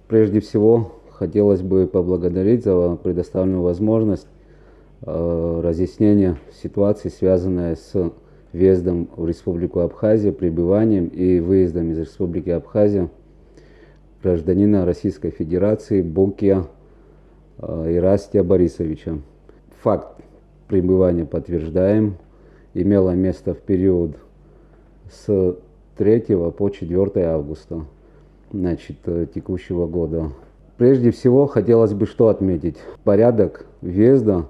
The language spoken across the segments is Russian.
Прежде всего, хотелось бы поблагодарить за предоставленную возможность разъяснения ситуации, связанной с въездом в Республику Абхазия, пребыванием и выездом из Республики Абхазия гражданина Российской Федерации Букия Ирастия Борисовича. Факт пребывания подтверждаем. Имело место в период с 3 по 4 августа текущего года. Прежде всего, хотелось бы что отметить. Порядок въезда,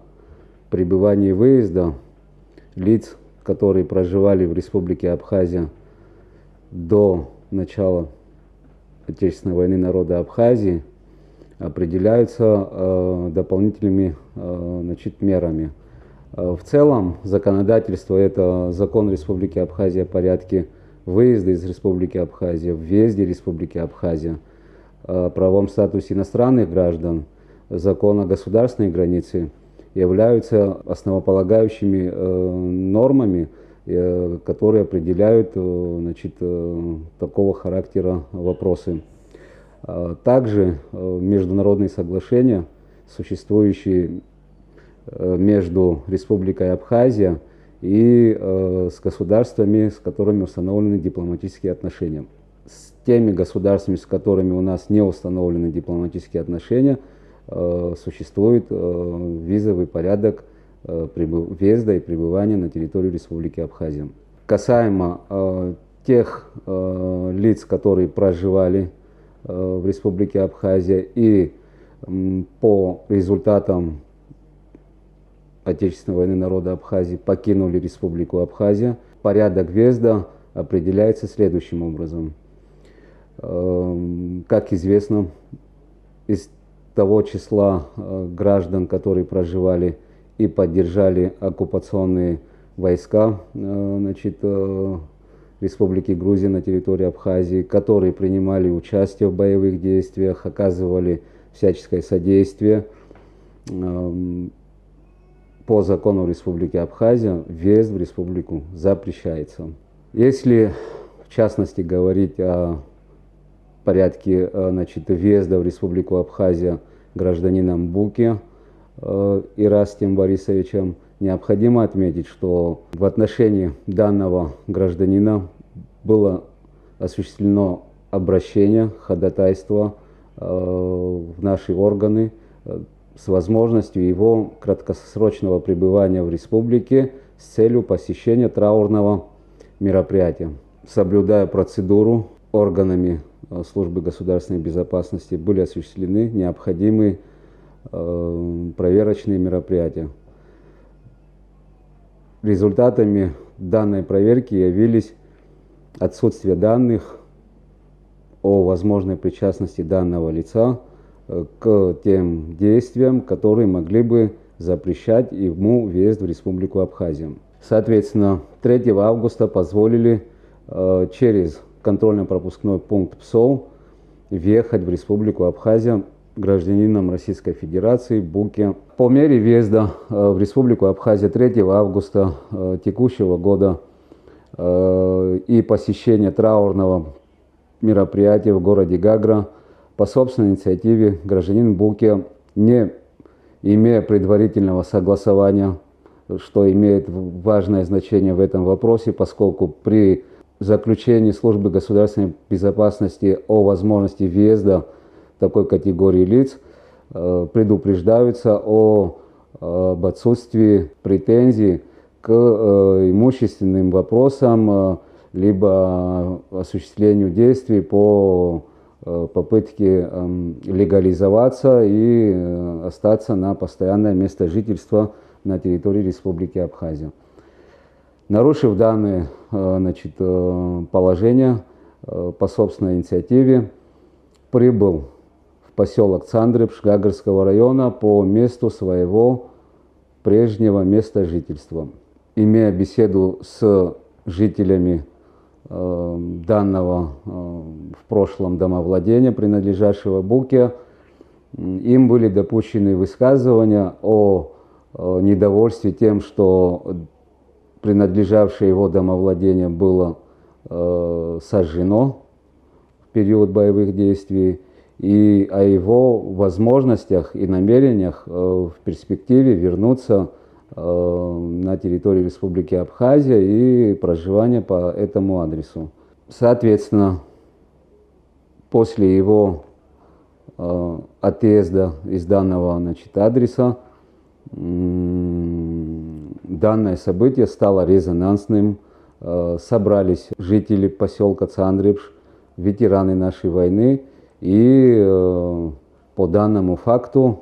пребывания и выезда лиц, которые проживали в Республике Абхазия до начала Отечественной войны народа Абхазии, определяются дополнительными мерами. В целом, законодательство – это закон Республики Абхазия о порядке выезда из Республики Абхазия, въезде Республики Абхазия, о правовом статусе иностранных граждан, закон о государственной границе являются основополагающими нормами, которые определяют такого характера вопросы. Также международные соглашения, существующие между Республикой Абхазия и с государствами, с которыми установлены дипломатические отношения. С теми государствами, с которыми у нас не установлены дипломатические отношения, существует визовый порядок въезда и пребывания на территорию Республики Абхазия. Касаемо тех лиц, которые проживали в Республике Абхазия и по результатам Отечественной войны народа Абхазии покинули Республику Абхазия, порядок въезда определяется следующим образом. Как известно, из того числа граждан, которые проживали и поддержали оккупационные войска Республики Грузия на территории Абхазии, которые принимали участие в боевых действиях, оказывали всяческое содействие, по закону Республики Абхазия въезд в республику запрещается. Если в частности говорить о порядке въезда в Республику Абхазия гражданином Буки Ирастием Борисовичем, необходимо отметить, что в отношении данного гражданина было осуществлено обращение, ходатайство в наши органы с возможностью его краткосрочного пребывания в республике с целью посещения траурного мероприятия. Соблюдая процедуру, органами службы государственной безопасности были осуществлены необходимые проверочные мероприятия. Результатами данной проверки явились отсутствие данных о возможной причастности данного лица к тем действиям, которые могли бы запрещать ему въезд в Республику Абхазия. Соответственно, 3 августа позволили через контрольно-пропускной пункт ПСОУ въехать в Республику Абхазия гражданином Российской Федерации Буки. По мере въезда в Республику Абхазия 3 августа текущего года и посещения траурного мероприятия в городе Гагра, по собственной инициативе гражданин Буки, не имея предварительного согласования, что имеет важное значение в этом вопросе, поскольку при заключении службы государственной безопасности о возможности въезда такой категории лиц предупреждаются об отсутствии претензий к имущественным вопросам, либо осуществлению действий по попытке легализоваться и остаться на постоянное место жительства на территории Республики Абхазия. Нарушив данное положение, по собственной инициативе прибыл в поселок Цандрыпш Гагарского района по месту своего прежнего места жительства. Имея беседу с жителями данного в прошлом домовладения, принадлежащего Буке, им были допущены высказывания о недовольстве тем, что принадлежавшее его домовладение было сожжено в период боевых действий, и о его возможностях и намерениях в перспективе вернуться на территорию Республики Абхазия и проживания по этому адресу. Соответственно, после его отъезда из данного адреса данное событие стало резонансным. Собрались жители поселка Цандрипш, ветераны нашей войны, и по данному факту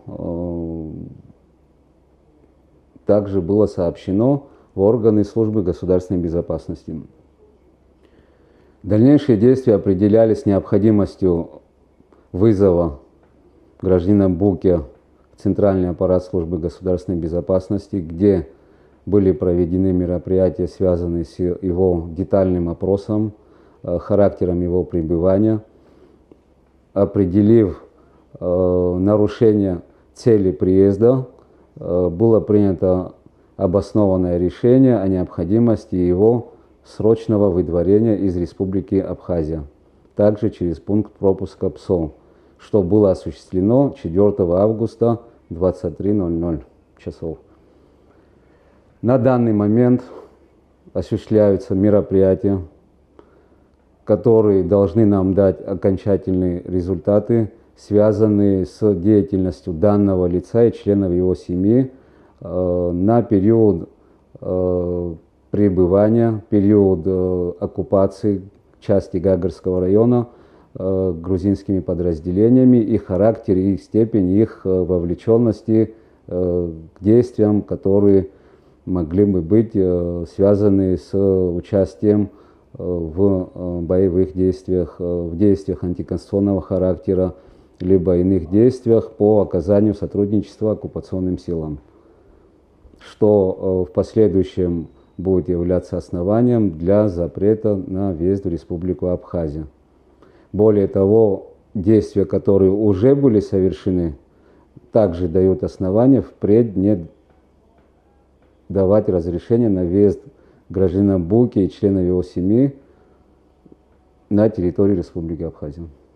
также было сообщено в органы службы государственной безопасности. Дальнейшие действия определялись необходимостью вызова гражданина Буки в Центральный аппарат службы государственной безопасности, где были проведены мероприятия, связанные с его детальным опросом, характером его пребывания, определив нарушение цели приезда, было принято обоснованное решение о необходимости его срочного выдворения из Республики Абхазия, также через пункт пропуска ПСО, что было осуществлено 4 августа 23:00 часов. На данный момент осуществляются мероприятия, которые должны нам дать окончательные результаты, связанные с деятельностью данного лица и членов его семьи на период пребывания, период оккупации части Гагарского района грузинскими подразделениями, и характер, и степень их вовлеченности к действиям, которые могли бы быть связаны с участием в боевых действиях, в действиях антиконституционного характера, либо иных действиях по оказанию сотрудничества оккупационным силам, что в последующем будет являться основанием для запрета на въезд в Республику Абхазия. Более того, действия, которые уже были совершены, также дают основания впредь не давать разрешение на въезд гражданина Буки и членов его семьи на территорию Республики Абхазия.